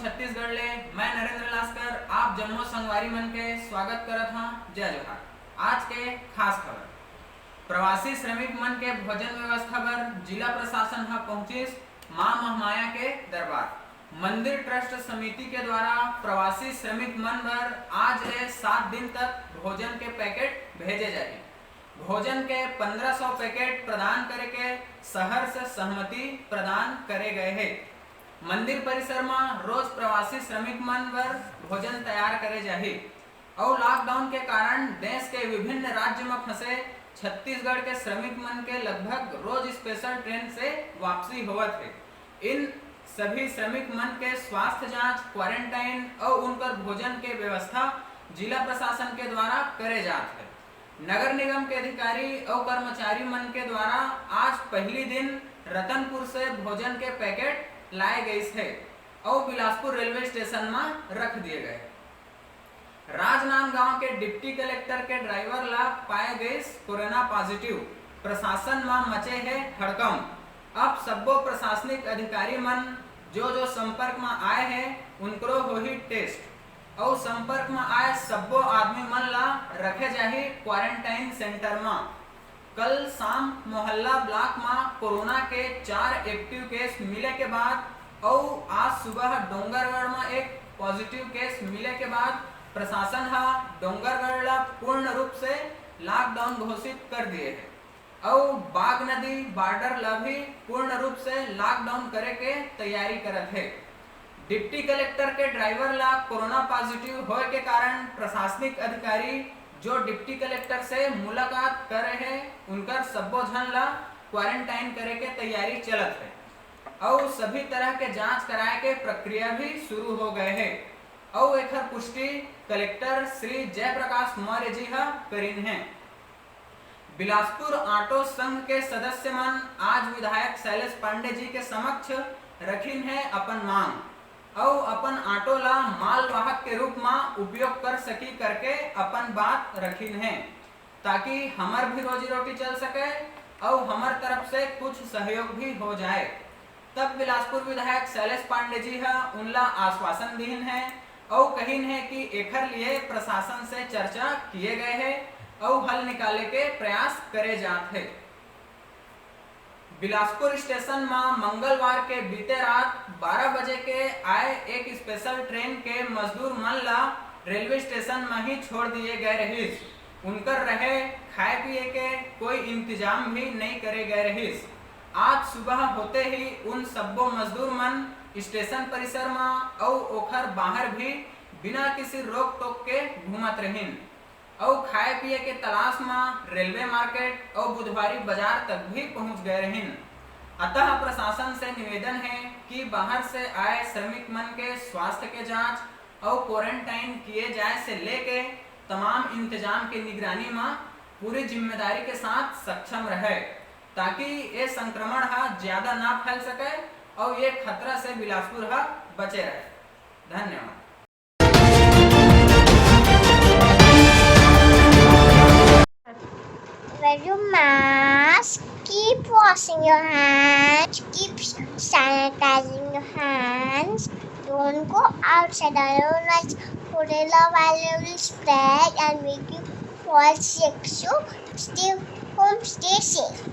छत्तीसगढ़ ले मैं नरेंद्र लास्कर आप जम्मू संगवारी मन के स्वागत करत हां। जय जोहार। आज के खास खबर प्रवासी श्रमिक मन के भोजन व्यवस्था पर जिला प्रशासन हा पहुंचिस मां महामाया के दरबार। मंदिर ट्रस्ट समिति के द्वारा प्रवासी श्रमिक मन पर आज ले 7 दिन तक भोजन के पैकेट भेजे जाए। भोजन के 1500 पैकेट प्रदान करे के शहर से सहमति प्रदान करे गए हैं। मंदिर परिसर में रोज प्रवासी श्रमिक मन पर भोजन तैयार करे जाही और लॉकडाउन के कारण देश के विभिन्न राज्य में फंसे छत्तीसगढ़ के श्रमिक मन के लगभग रोज स्पेशल ट्रेन से वापसी होवत है। इन सभी श्रमिक मन के स्वास्थ्य जांच, क्वारंटाइन और उनकर भोजन के व्यवस्था जिला प्रशासन के द्वारा करे जात है। नगर निगम के अधिकारी और कर्मचारी मन के द्वारा आज पहली दिन रतनपुर से भोजन के पैकेट लाए गए थे और बिलासपुर रेलवे स्टेशन में रख दिए गए। राजनांदगांव के डिप्टी कलेक्टर के ड्राइवर ला पाए गए कोरोना पॉजिटिव। प्रशासन में मचे है हड़कंप। अब सबो प्रशासनिक अधिकारी मन जो संपर्क में आए हैं उनको हो ही टेस्ट और संपर्क में आए सबो आदमी मन ला रखे जाही क्वारंटाइन सेंटर में। कल शाम मोहल्ला ब्लॉक में कोरोना के 4 एक्टिव केस मिले के बाद और आज सुबह डोंगरगढ़ में एक पॉजिटिव केस मिले के बाद प्रशासन हा डोंगरगढ़ ला पूर्ण रूप से लॉकडाउन घोषित कर दिए है और बाग नदी बॉर्डर ला भी पूर्ण रूप से लॉकडाउन करे के तैयारी करत है। डिप्टी कलेक्टर के ड्राइवर ला कोरोना पॉजिटिव होए के कारण प्रशासनिक अधिकारी जो डिप्टी कलेक्टर से मुलाकात कर रहे हैं उनकर सबो जन ला क्वारंटाइन करे के तैयारी चलत है और सभी तरह के जांच कराए के प्रक्रिया भी शुरू हो गए हैं और एक पुष्टि कलेक्टर श्री जयप्रकाश मौर्य जी हा करीन है। बिलासपुर ऑटो संघ के सदस्य मन आज विधायक शैलेश पांडे जी के समक्ष रखीन है अपन मांग और अपन ऑटो ला मालवाहक के रूप में उपयोग कर सकी करके अपन बात रखीन है ताकि हमार भी रोजी रोटी चल सके और हमार तरफ से कुछ सहयोग भी हो जाए। तब बिलासपुर विधायक शैलेश पांडे जी हा उनला आश्वासन दीन है और कहीन है कि एकर लिए प्रशासन से चर्चा किए गए हैं और हल निकाले के प्रयास करे जाते हैं। बिलासपुर स्टेशन में मंगलवार के बीते रात 12 बजे के आए एक स्पेशल ट्रेन के मजदूर मन ला रेलवे स्टेशन में ही छोड़ दिए गए रहीस। उनकर रहे खाए पिए के कोई इंतजाम भी नहीं करे गए रहीस। आज सुबह होते ही उन सबो मजदूर मन स्टेशन परिसर में और ओखर बाहर भी बिना किसी रोक टोक के घूमत रहीन और खाए पिए के तलाश में रेलवे मार्केट और बुधवारी बाजार तक भी पहुंच गए रहीन। अतः प्रशासन से निवेदन है कि बाहर से आए श्रमिक मन के स्वास्थ्य के जांच और क्वारंटाइन किए जाए से लेके तमाम इंतजाम की निगरानी में पूरी जिम्मेदारी के साथ सक्षम रहे ताकि ये संक्रमण हा ज्यादा ना फैल सके और ये खतरा से बिलासपुर हा बचे रहे। धन्यवाद। Wear your mask, keep washing your hands, keep sanitizing your hands. Don't go outside alone as Chlorella will spread and make you fall sick. So stay home, stay safe.